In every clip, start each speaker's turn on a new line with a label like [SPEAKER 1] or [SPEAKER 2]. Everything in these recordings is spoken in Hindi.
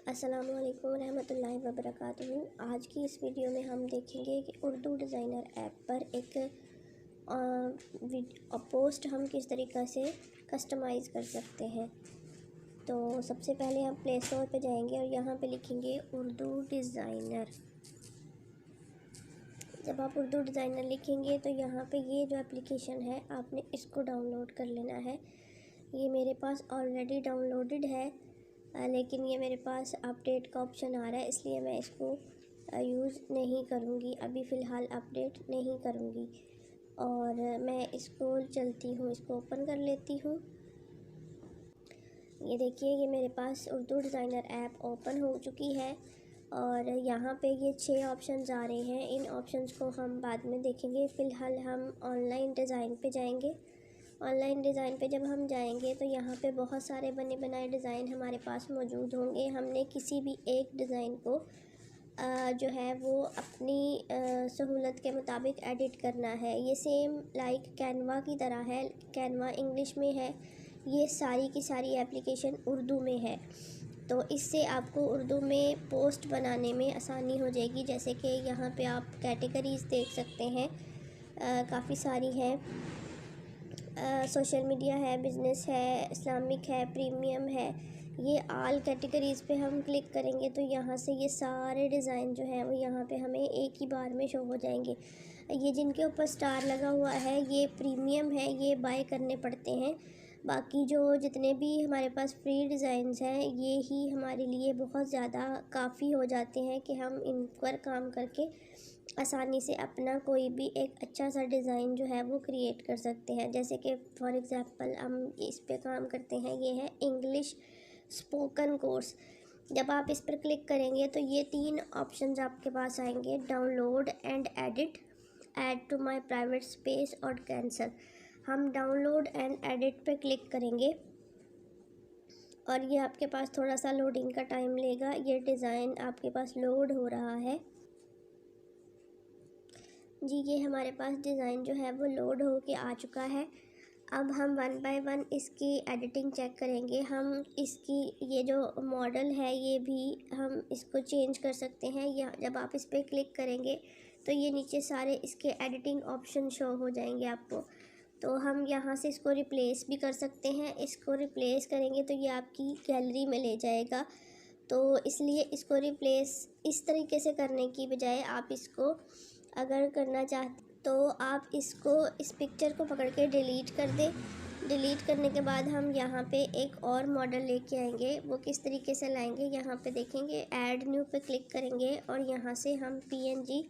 [SPEAKER 1] अस्सलामुअलैकुम रहमतुल्लाहि व बरकातुहू। आज की इस वीडियो में हम देखेंगे कि उर्दू डिज़ाइनर ऐप पर एक पोस्ट हम किस तरीक़ा से कस्टमाइज़ कर सकते हैं। तो सबसे पहले हम प्ले स्टोर पे जाएंगे और यहाँ पे लिखेंगे उर्दू डिज़ाइनर। जब आप उर्दू डिज़ाइनर लिखेंगे तो यहाँ पे ये जो एप्लीकेशन है आपने इसको डाउनलोड कर लेना है। ये मेरे पास ऑलरेडी डाउनलोडेड है, लेकिन ये मेरे पास अपडेट का ऑप्शन आ रहा है, इसलिए मैं इसको यूज़ नहीं करूँगी। अभी फ़िलहाल अपडेट नहीं करूँगी और मैं इसको चलती हूँ, इसको ओपन कर लेती हूँ। ये देखिए, ये मेरे पास उर्दू डिज़ाइनर ऐप ओपन हो चुकी है और यहाँ पे ये 6 ऑप्शंस आ रहे हैं। इन ऑप्शंस को हम बाद में देखेंगे। फ़िलहाल हम ऑनलाइन डिज़ाइन पे जाएंगे। ऑनलाइन डिज़ाइन पे जब हम जाएंगे तो यहाँ पे बहुत सारे बने बनाए डिज़ाइन हमारे पास मौजूद होंगे। हमने किसी भी एक डिज़ाइन को जो है वो अपनी सहूलत के मुताबिक एडिट करना है। ये सेम लाइक कैनवा की तरह है। कैनवा इंग्लिश में है, ये सारी की सारी एप्लीकेशन उर्दू में है, तो इससे आपको उर्दू में पोस्ट बनाने में आसानी हो जाएगी। जैसे कि यहाँ पे आप कैटेगरीज़ देख सकते हैं, काफ़ी सारी हैं। सोशल मीडिया है, बिज़नेस है, इस्लामिक है, प्रीमियम है। ये आल कैटेगरीज़ पे हम क्लिक करेंगे तो यहाँ से ये सारे डिज़ाइन जो हैं वो यहाँ पे हमें एक ही बार में शो हो जाएंगे। ये जिनके ऊपर स्टार लगा हुआ है ये प्रीमियम है, ये बाय करने पड़ते हैं। बाकी जो जितने भी हमारे पास फ्री डिज़ाइंस हैं ये ही हमारे लिए बहुत ज़्यादा काफ़ी हो जाते हैं कि हम इन पर काम करके आसानी से अपना कोई भी एक अच्छा सा डिज़ाइन जो है वो क्रिएट कर सकते हैं। जैसे कि फॉर एग्ज़ाम्पल हम इस पे काम करते हैं, ये है इंग्लिश स्पोकन कोर्स। जब आप इस पर क्लिक करेंगे तो ये 3 ऑप्शंस आपके पास आएंगे, download and edit, add to my private space और कैंसल। हम डाउनलोड एंड एडिट पे क्लिक करेंगे और ये आपके पास थोड़ा सा लोडिंग का टाइम लेगा। ये डिज़ाइन आपके पास लोड हो रहा है जी। ये हमारे पास डिज़ाइन जो है वो लोड हो के आ चुका है। अब हम 1 बाय 1 इसकी एडिटिंग चेक करेंगे। हम इसकी ये जो मॉडल है ये भी हम इसको चेंज कर सकते हैं। या जब आप इस पर क्लिक करेंगे तो ये नीचे सारे इसके एडिटिंग ऑप्शन शो हो जाएंगे आपको। तो हम यहाँ से इसको रिप्लेस भी कर सकते हैं। इसको रिप्लेस करेंगे तो ये आपकी गैलरी में ले जाएगा। तो इसलिए इसको रिप्लेस इस तरीके से करने की बजाय आप इसको अगर करना चाहते तो आप इसको इस पिक्चर को पकड़ के डिलीट कर दें। डिलीट करने के बाद हम यहाँ पे एक और मॉडल लेके आएंगे। वो किस तरीके से लाएंगे, यहाँ पे देखेंगे, ऐड न्यू पे क्लिक करेंगे और यहाँ से हम PNG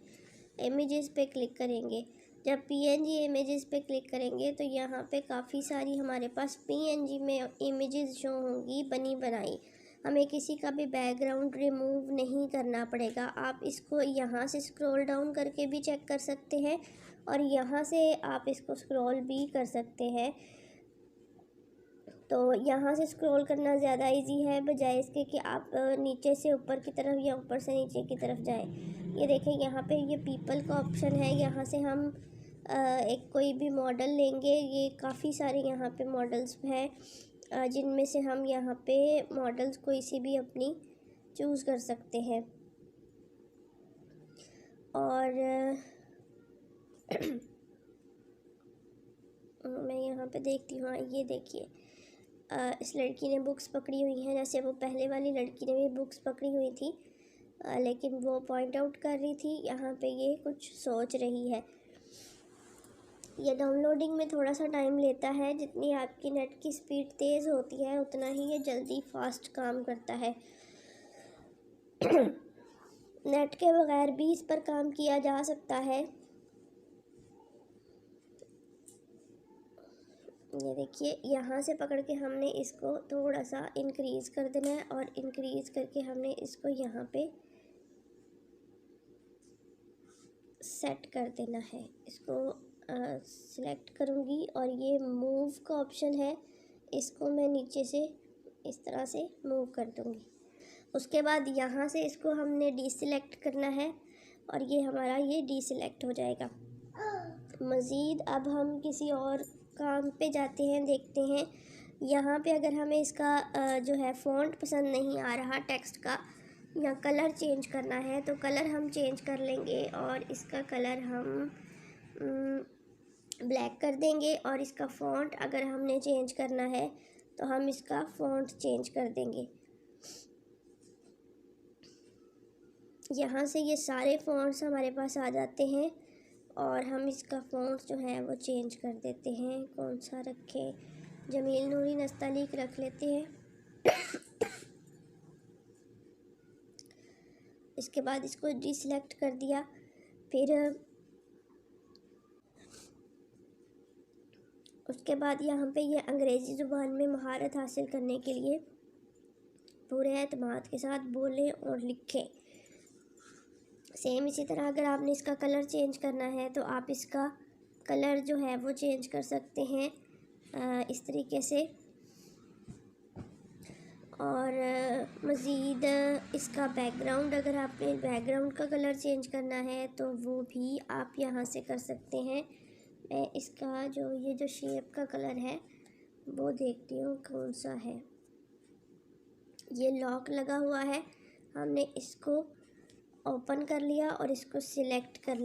[SPEAKER 1] इमेजेस पे क्लिक करेंगे। जब PNG इमेजेस पे क्लिक करेंगे तो यहाँ पे काफ़ी सारी हमारे पास PNG में इमेजेस शो होंगी बनी बनाई। हमें किसी का भी बैकग्राउंड रिमूव नहीं करना पड़ेगा। आप इसको यहाँ से स्क्रॉल डाउन करके भी चेक कर सकते हैं और यहाँ से आप इसको स्क्रॉल भी कर सकते हैं। तो यहाँ से स्क्रॉल करना ज़्यादा इजी है बजाय इसके कि आप नीचे से ऊपर की तरफ या ऊपर से नीचे की तरफ जाएं। ये देखें, यहाँ पे ये पीपल का ऑप्शन है। यहाँ से हम एक कोई भी मॉडल लेंगे। ये काफ़ी सारे यहाँ पे मॉडल्स हैं जिनमें से हम यहाँ पे मॉडल्स कोई सी भी अपनी चूज़ कर सकते हैं। और मैं यहाँ पे देखती हूँ, ये देखिए, इस लड़की ने बुक्स पकड़ी हुई हैं। जैसे वो पहले वाली लड़की ने भी बुक्स पकड़ी हुई थी, लेकिन वो पॉइंट आउट कर रही थी। यहाँ पे ये कुछ सोच रही है। ये डाउनलोडिंग में थोड़ा सा टाइम लेता है। जितनी आपकी नेट की स्पीड तेज़ होती है उतना ही ये जल्दी फास्ट काम करता है। नेट के बगैर भी इस पर काम किया जा सकता है। ये देखिए, यहाँ से पकड़ के हमने इसको थोड़ा सा इंक्रीज़ कर देना है और इंक्रीज़ करके हमने इसको यहाँ पे सेट कर देना है। इसको सिलेक्ट करूँगी और ये मूव का ऑप्शन है, इसको मैं नीचे से इस तरह से मूव कर दूँगी। उसके बाद यहाँ से इसको हमने डीसिलेक्ट करना है और ये हमारा ये डीसिलेक्ट हो जाएगा। मज़ीद अब हम किसी और काम पे जाते हैं, देखते हैं यहाँ पे अगर हमें इसका जो है फ़ॉन्ट पसंद नहीं आ रहा टेक्स्ट का, या कलर चेंज करना है, तो कलर हम चेंज कर लेंगे और इसका कलर हम ब्लैक कर देंगे। और इसका फ़ॉन्ट अगर हमने चेंज करना है तो हम इसका फ़ॉन्ट चेंज कर देंगे। यहाँ से ये सारे फ़ॉन्ट्स हमारे पास आ जाते हैं और हम इसका फ़ॉन्ट जो है वो चेंज कर देते हैं। कौन सा रखें? जमील नूरी नस्तालीक रख लेते हैं। इसके बाद इसको डिसेलेक्ट कर दिया। फिर उसके बाद यहाँ पे ये अंग्रेज़ी ज़ुबान में महारत हासिल करने के लिए पूरे एतमाद के साथ बोलें और लिखें। सेम इसी तरह अगर आपने इसका कलर चेंज करना है तो आप इसका कलर जो है वो चेंज कर सकते हैं इस तरीके से। और मज़ीद इसका बैकग्राउंड, अगर आपने बैकग्राउंड का कलर चेंज करना है तो वो भी आप यहाँ से कर सकते हैं। मैं इसका ये जो शेप का कलर है वो देखती हूँ कौन सा है। ये लॉक लगा हुआ है, हमने इसको ओपन कर लिया और इसको सिलेक्ट कर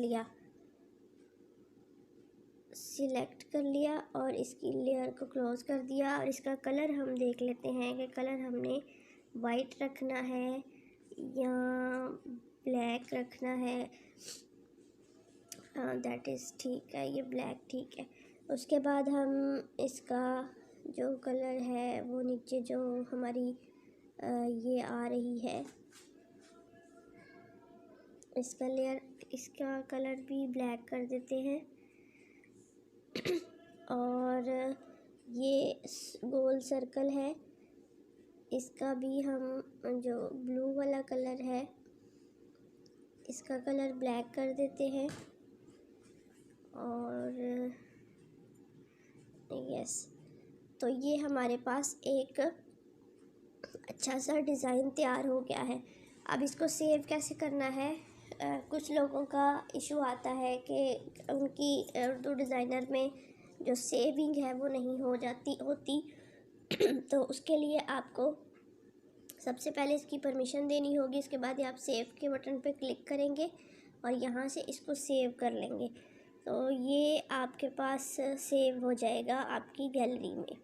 [SPEAKER 1] लिया और इसकी लेयर को क्लोज़ कर दिया। और इसका कलर हम देख लेते हैं कि कलर हमने वाइट रखना है या ब्लैक रखना है। हाँ, दैट इज़ ठीक है, ये ब्लैक ठीक है। उसके बाद हम इसका जो कलर है वो नीचे जो हमारी ये आ रही है, इसका लेयर, इसका कलर भी ब्लैक कर देते हैं। और ये गोल सर्कल है, इसका भी हम जो ब्लू वाला कलर है इसका कलर ब्लैक कर देते हैं। और यस, तो ये हमारे पास एक अच्छा सा डिज़ाइन तैयार हो गया है। अब इसको सेव कैसे करना है? कुछ लोगों का इशू आता है कि उनकी उर्दू डिज़ाइनर में जो सेविंग है वो नहीं होती तो उसके लिए आपको सबसे पहले इसकी परमिशन देनी होगी। इसके बाद आप सेव के बटन पे क्लिक करेंगे और यहाँ से इसको सेव कर लेंगे, तो ये आपके पास सेव हो जाएगा आपकी गैलरी में।